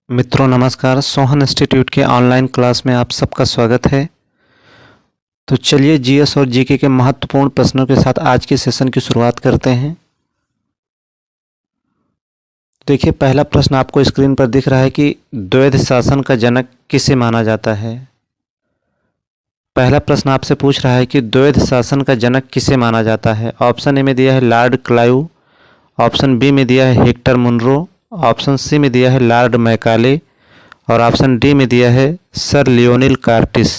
मित्रों नमस्कार। सोहन इंस्टीट्यूट के ऑनलाइन क्लास में आप सबका स्वागत है। तो चलिए जीएस और जीके के महत्वपूर्ण प्रश्नों के साथ आज के सेशन की शुरुआत करते हैं। देखिए, पहला प्रश्न आपको स्क्रीन पर दिख रहा है कि द्वैध शासन का जनक किसे माना जाता है। पहला प्रश्न आपसे पूछ रहा है कि द्वैध शासन का जनक किसे माना जाता है। ऑप्शन ए में दिया है लॉर्ड क्लाइव, ऑप्शन बी में दिया है हेक्टर मुनरो, ऑप्शन सी में दिया है लॉर्ड मैकाले और ऑप्शन डी में दिया है सर लियोनिल कार्टिस।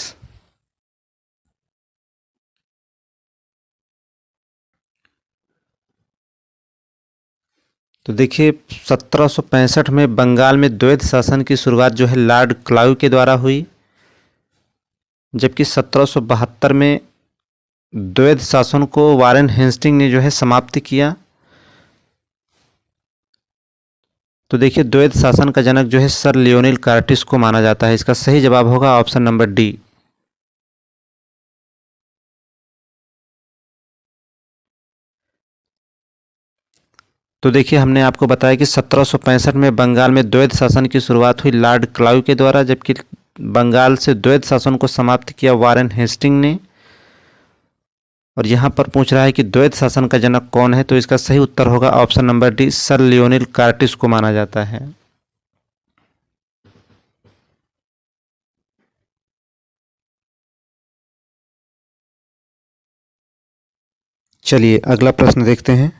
तो देखिए, 1765 में बंगाल में द्वैध शासन की शुरुआत जो है लॉर्ड क्लाइव के द्वारा हुई, जबकि 1772 में द्वैध शासन को वारेन हेस्टिंग ने जो है समाप्त किया। तो देखिए, द्वैध शासन का जनक जो है सर लियोनिल कार्टिस को माना जाता है। इसका सही जवाब होगा ऑप्शन नंबर डी। तो देखिए, हमने आपको बताया कि 1765 में बंगाल में द्वैध शासन की शुरुआत हुई लॉर्ड क्लाइव के द्वारा, जबकि बंगाल से द्वैध शासन को समाप्त किया वारेन हेस्टिंग ने। और यहाँ पर पूछ रहा है कि द्वैध शासन का जनक कौन है, तो इसका सही उत्तर होगा option number D, sir Lionel Curtis को माना जाता है। चलिए अगला प्रश्न देखते हैं।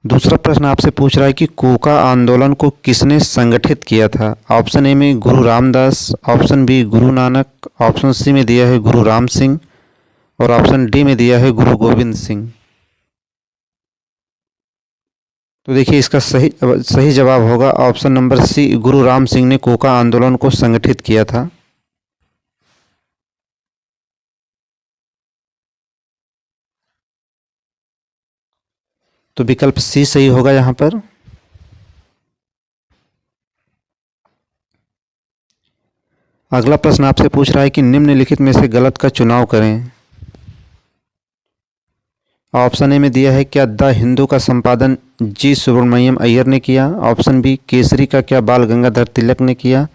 दूसरा प्रश्न आपसे पूछ रहा है कि कोका आंदोलन को किसने संगठित किया था। ऑप्शन ए में गुरु Ramdas, option B Guru Nanak, option C में दिया है गुरु राम सिंह और ऑप्शन डी में दिया है गुरु गोविंद सिंह। तो देखिए, इसका सही जवाब होगा ऑप्शन नंबर सी, गुरु राम सिंह ने कोका आंदोलन को संगठित किया था। तो विकल्प सी सही होगा यहाँ पर। अगला प्रश्न आपसे पूछ रहा है कि निम्नलिखित में से गलत का चुनाव करें। ऑप्शन ए में दिया है क्या द हिंदू का संपादन जी सुब्रमण्यम अय्यर ने किया, ऑप्शन बी केसरी का क्या बाल गंगाधर तिलक ने किया,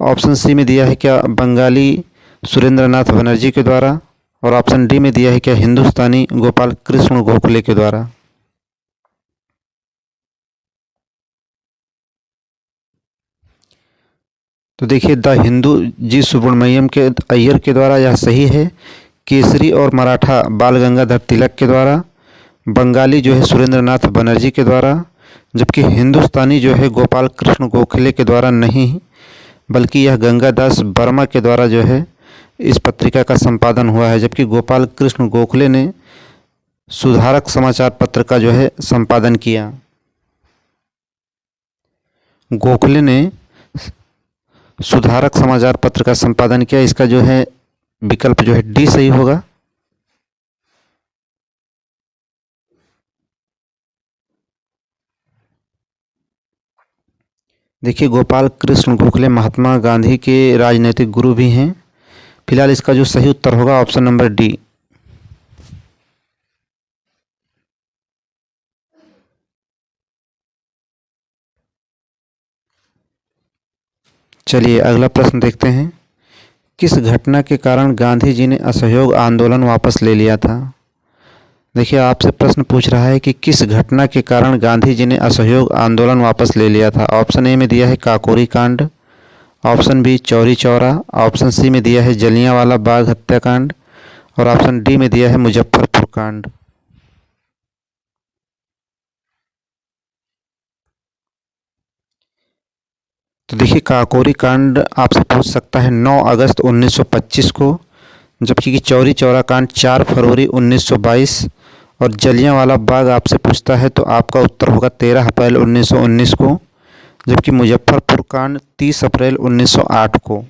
ऑप्शन सी में दिया है क्या बंगाली सुरेंद्रनाथ बनर्जी के द्वारा और ऑप्शन डी में दिया है क्या हिंदुस्तानी गोपाल कृष्ण गोखले के द्वारा। तो देखिए, द हिंदू जी सुब्रमण्यम के अय्यर के द्वारा यह सही है। केसरी और मराठा बाल गंगाधर तिलक के द्वारा, बंगाली जो है सुरेंद्रनाथ बनर्जी के द्वारा, जबकि हिंदुस्तानी जो है गोपाल कृष्ण गोखले के द्वारा नहीं, बल्कि यह गंगादास वर्मा के द्वारा जो है इस पत्रिका का संपादन हुआ है। जबकि गोपाल कृष्ण गोखले ने सुधारक समाचार पत्र का जो है संपादन किया। गोखले ने सुधारक समाचार पत्र का संपादन किया। इसका जो है विकल्प जो है डी सही होगा। देखिए, गोपाल कृष्ण गोखले महात्मा गांधी के राजनीतिक गुरु भी हैं। फिलहाल इसका जो सही उत्तर होगा ऑप्शन नंबर डी। चलिए अगला प्रश्न देखते हैं। किस घटना के कारण गांधी जी ने असहयोग आंदोलन वापस ले लिया था। देखिए, आपसे प्रश्न पूछ रहा है कि किस घटना के कारण गांधी जी ने असहयोग आंदोलन वापस ले लिया था। ऑप्शन ए में दिया है काकोरी कांड, option B Chauri Chaura, option C में दिया है जलियांवाला बाग हत्याकांड और ऑप्शन डी में दिया है मुजफ्फरपुर कांड। तो देखिए, काकोरी कांड आपसे पूछ सकता है 9 अगस्त 1925 को, जबकि चौरी चौरा कांड 4 फरवरी 1922 और जलियांवाला बाग आपसे पूछता है तो आपका उत्तर होगा 13 अप्रैल 1919 को, जबकि मुजफ्फरपुर कांड 30 अप्रैल 1908 को।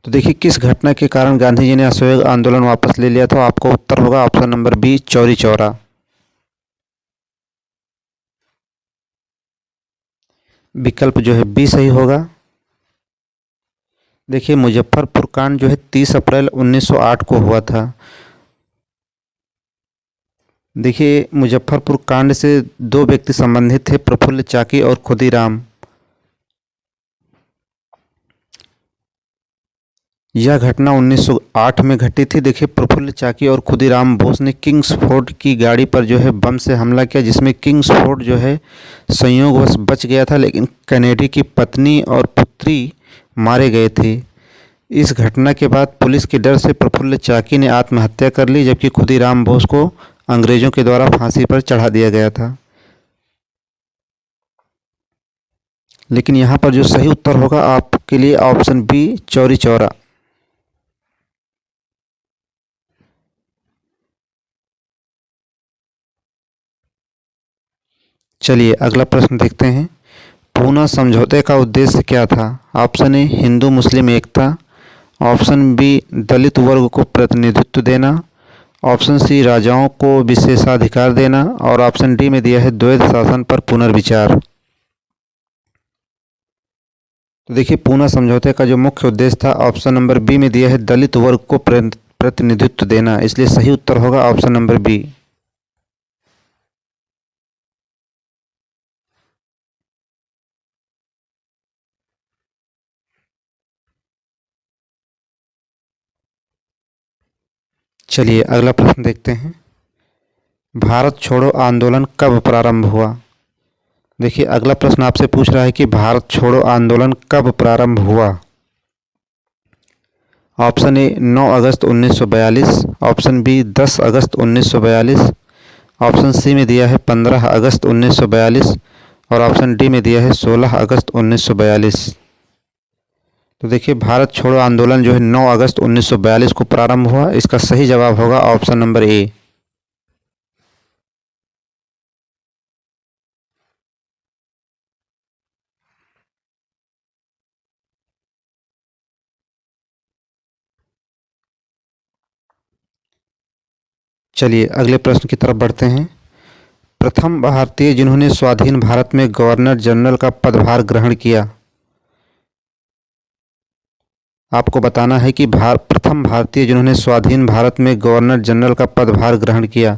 तो देखिए, किस घटना के कारण गांधी जी ने असहयोग आंदोलन वापस ले लिया था, आपका उत्तर होगा option number B, Chauri Chaura. विकल्प जो है बी सही होगा। देखिए, मुजफ्फरपुर कांड जो है 30 अप्रैल 1908 को हुआ था। देखिए, मुजफ्फरपुर कांड से दो व्यक्ति संबंधित थे, प्रफुल्ल चाकी और खुदीराम। यह घटना 1908 में घटी थी। देखिए, प्रफुल्ल चाकी और खुदीराम बोस ने किंग्सफोर्ड की गाड़ी पर जो है बम से हमला किया, जिसमें किंग्सफोर्ड जो है संयोगवश बच गया था, लेकिन कैनेडी की पत्नी और पुत्री मारे गए थे। इस घटना के बाद पुलिस के डर से प्रफुल्ल चाकी ने आत्महत्या कर ली, जबकि खुदीराम बोस को अंग्रेजों के द्वारा फांसी पर चढ़ा दिया गया था। लेकिन यहाँ पर जो सही उत्तर होगा आपके लिए ऑप्शन बी, चौरी चौरा। चलिए अगला प्रश्न देखते हैं। पूना समझौते का उद्देश्य क्या था? ऑप्शन ए, हिंदू मुस्लिम एकता। ऑप्शन बी, दलित वर्ग को प्रतिनिधित्व देना। ऑप्शन सी, राजाओं को विशेषाधिकार देना। और ऑप्शन डी में दिया है द्वैध शासन पर पुनर्विचार। तो देखिए, पूना समझौते का जो मुख्य उद्देश्य था, ऑप्शन नंबर बी में दिया है दलित वर्ग को प्रतिनिधित्व देना, इसलिए सही उत्तर होगा ऑप्शन नंबर बी। चलिए अगला प्रश्न देखते हैं। भारत छोड़ो आंदोलन कब प्रारंभ हुआ? देखिए, अगला प्रश्न आपसे पूछ रहा है कि भारत छोड़ो आंदोलन कब प्रारंभ हुआ। ऑप्शन ए, 9 अगस्त 1942। ऑप्शन बी, 10 अगस्त 1942। ऑप्शन सी में दिया है 15 अगस्त 1942। और ऑप्शन डी में दिया है 16 अगस्त 1942। तो देखिए, भारत छोड़ो आंदोलन जो है 9 अगस्त 1942 को प्रारंभ हुआ। इसका सही जवाब होगा ऑप्शन नंबर ए। चलिए अगले प्रश्न की तरफ बढ़ते हैं। प्रथम भारतीय जिन्होंने स्वाधीन भारत में गवर्नर जनरल का पदभार ग्रहण किया। आपको बताना है कि प्रथम भारतीय जिन्होंने स्वाधीन भारत में गवर्नर जनरल का पदभार ग्रहण किया।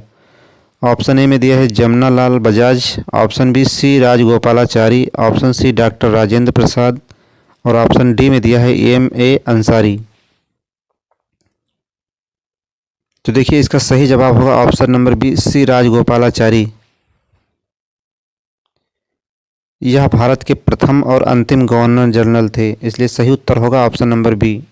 ऑप्शन ए में दिया है Jamnalal Bajaj. Option B, C Rajagopalachari. Option C, doctor Rajendra Prasad. और ऑप्शन डी में दिया है एम अंसारी। तो देखिए, इसका सही जवाब होगा option number B, C Rajagopalachari. यह भारत के प्रथम और अंतिम गवर्नर जनरल थे, इसलिए सही उत्तर होगा ऑप्शन नंबर बी।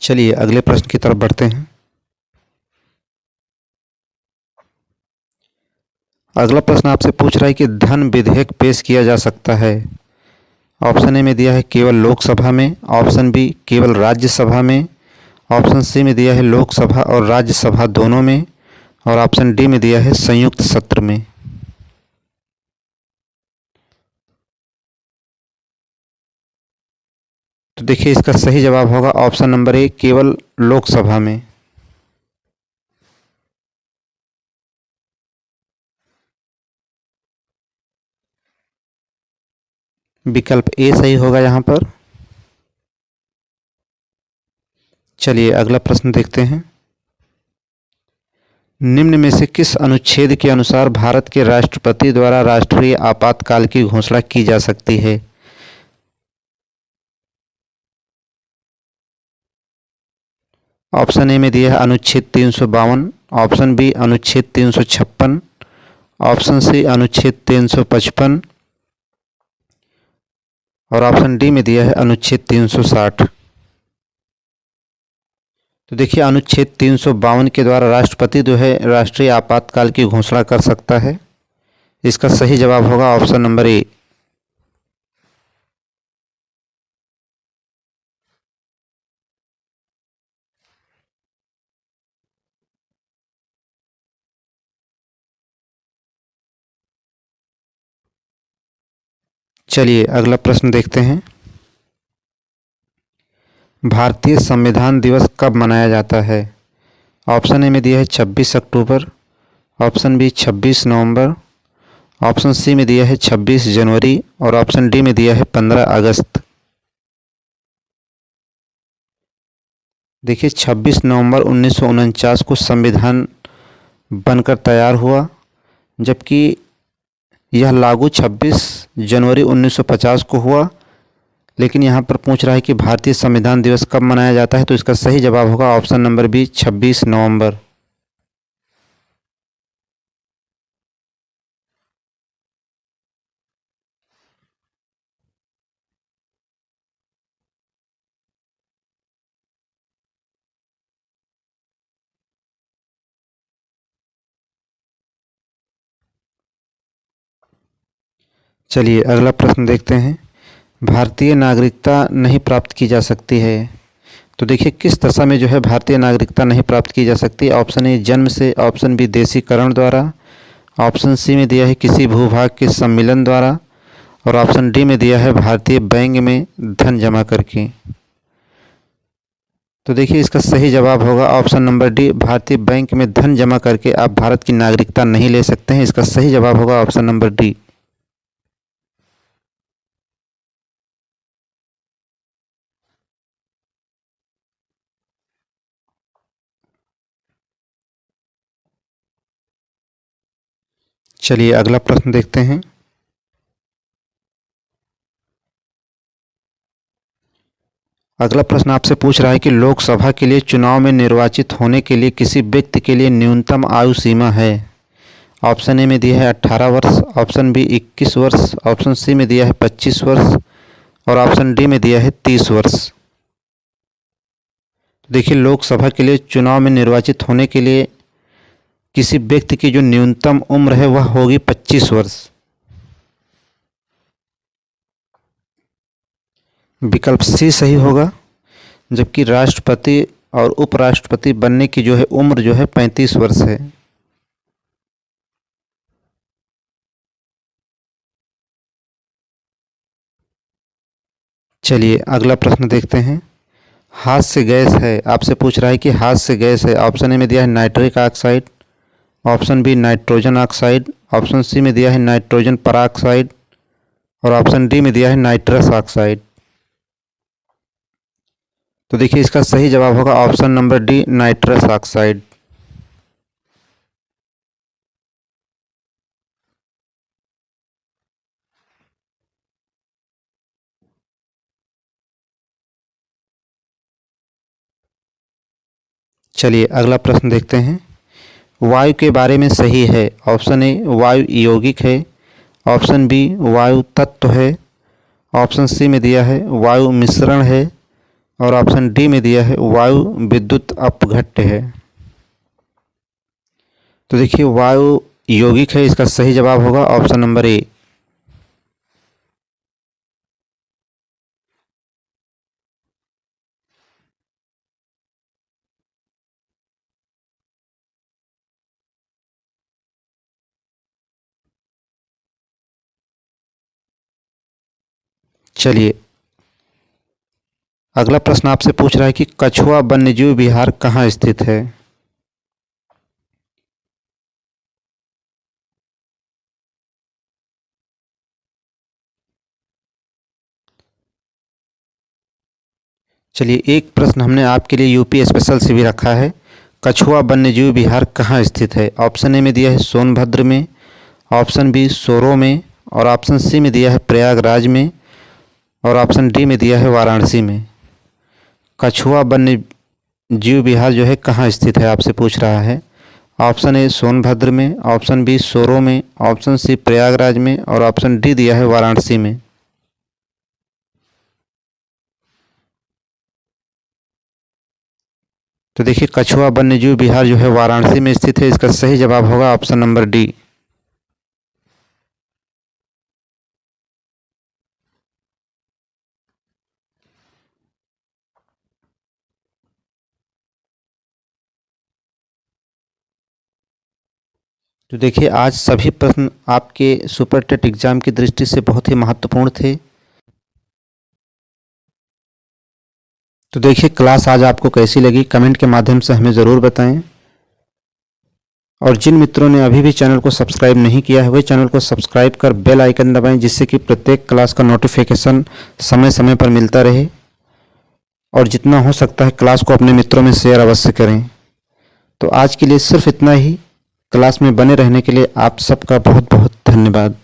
चलिए अगले प्रश्न की तरफ बढ़ते हैं। अगला प्रश्न आपसे पूछ रहा है कि धन विधेयक पेश किया जा सकता है। ऑप्शन ए में दिया है केवल लोकसभा में। ऑप्शन बी, केवल राज्यसभा में। ऑप्शन सी में दिया है लोकसभा और राज्यसभा दोनों में। और ऑप्शन डी में दिया है संयुक्त सत्र में। तो देखिए, इसका सही जवाब होगा ऑप्शन नंबर ए, केवल लोकसभा में। विकल्प ए सही होगा यहाँ पर। चलिए अगला प्रश्न देखते हैं। निम्न में से किस अनुच्छेद के अनुसार भारत के राष्ट्रपति द्वारा राष्ट्रीय आपातकाल की घोषणा की जा सकती है? ऑप्शन ए में दिया है अनुच्छेद 352। ऑप्शन बी, अनुच्छेद 356। ऑप्शन सी, अनुच्छेद 355। और ऑप्शन डी में दिया है अनुच्छेद 360। तो देखिए, अनुच्छेद 352 के द्वारा राष्ट्रपति जो है राष्ट्रीय आपातकाल की घोषणा कर सकता है। इसका सही जवाब होगा ऑप्शन नंबर ए। चलिए अगला प्रश्न देखते हैं। भारतीय संविधान दिवस कब मनाया जाता है? ऑप्शन ए में दिया है 26 अक्टूबर। ऑप्शन बी, 26 नवंबर। ऑप्शन सी में दिया है 26 जनवरी और ऑप्शन डी में दिया है 15 अगस्त। देखिए 26 नवंबर 1949 को संविधान बनकर तैयार हुआ, जबकि यह लागू 26 जनवरी 1950 को हुआ। लेकिन यहाँ पर पूछ रहा है कि भारतीय संविधान दिवस कब मनाया जाता है, तो इसका सही जवाब होगा ऑप्शन नंबर बी 26 नवंबर। चलिए अगला प्रश्न देखते हैं। भारतीय नागरिकता नहीं प्राप्त की जा सकती है, तो देखिए किस दशा में जो है भारतीय नागरिकता नहीं प्राप्त की जा सकती। ऑप्शन ए जन्म से, ऑप्शन बी देशीकरण द्वारा, ऑप्शन सी में दिया है किसी भूभाग के सम्मिलन द्वारा, और ऑप्शन डी में दिया है भारतीय बैंक में धन जमा करके। तो देखिए इसका सही जवाब होगा ऑप्शन नंबर डी, भारतीय बैंक में धन जमा करके आप भारत की नागरिकता नहीं ले सकते हैं। इसका सही जवाब होगा ऑप्शन नंबर डी। चलिए अगला प्रश्न देखते हैं। अगला प्रश्न आपसे पूछ रहा है कि लोकसभा के लिए चुनाव में निर्वाचित होने के लिए किसी व्यक्ति के लिए न्यूनतम आयु सीमा है। ऑप्शन ए में दिया है 18 वर्ष, ऑप्शन बी 21 वर्ष, ऑप्शन सी में दिया है 25 वर्ष, और ऑप्शन डी में दिया है 30 वर्ष। देखिए लोकसभा के लिए चुनाव में निर्वाचित होने के लिए किसी व्यक्ति की जो न्यूनतम उम्र है वह होगी 25 वर्ष। विकल्प सी सही होगा, जबकि राष्ट्रपति और उपराष्ट्रपति बनने की जो है उम्र जो है 35 वर्ष है। चलिए अगला प्रश्न देखते हैं। हाथ से गैस है, आपसे पूछ रहा है कि हाथ से गैस है। ऑप्शन ए में दिया है nitric oxide, option B nitrogen oxide, option C में दिया है नाइट्रोजन पराऑक्साइड, और ऑप्शन डी में दिया है नाइट्रस ऑक्साइड। तो देखिए इसका सही जवाब होगा option number D, nitrous oxide. चलिए अगला प्रश्न देखते हैं। वायु के बारे में सही है। ऑप्शन ए वायु यौगिक है, ऑप्शन बी वायु तत्व है, ऑप्शन सी में दिया है वायु मिश्रण है, और ऑप्शन डी में दिया है वायु विद्युत अपघट्य है। तो देखिए वायु यौगिक है, इसका सही जवाब होगा ऑप्शन नंबर ए। चलिए अगला प्रश्न आपसे पूछ रहा है कि कछुआ वन्यजीव विहार कहाँ स्थित है। चलिए एक प्रश्न हमने आपके लिए यूपी स्पेशल से भी रखा है। कछुआ वन्यजीव विहार कहाँ स्थित है। ऑप्शन ए में दिया है सोनभद्र में, ऑप्शन बी सोरो में, और ऑप्शन सी में दिया है प्रयागराज में, और ऑप्शन डी में दिया है वाराणसी में। कछुआ वन्य जीव विहार जो है कहाँ स्थित है आपसे पूछ रहा है। ऑप्शन ए सोनभद्र में, ऑप्शन बी सोरो में, ऑप्शन सी प्रयागराज में, और ऑप्शन डी दिया है वाराणसी में। तो देखिए कछुआ वन्यजीव विहार जो है वाराणसी में स्थित है। इसका सही जवाब होगा ऑप्शन नंबर डी। तो देखिए आज सभी प्रश्न आपके सुपर टेट एग्जाम की दृष्टि से बहुत ही महत्वपूर्ण थे। तो देखिए क्लास आज आपको कैसी लगी कमेंट के माध्यम से हमें ज़रूर बताएं। और जिन मित्रों ने अभी भी चैनल को सब्सक्राइब नहीं किया है वे चैनल को सब्सक्राइब कर बेल आइकन दबाएं, जिससे कि प्रत्येक क्लास का नोटिफिकेशन समय समय पर मिलता रहे। और जितना हो सकता है क्लास को अपने मित्रों में शेयर अवश्य करें। तो आज के लिए सिर्फ इतना ही। क्लास में बने रहने के लिए आप सबका बहुत बहुत धन्यवाद।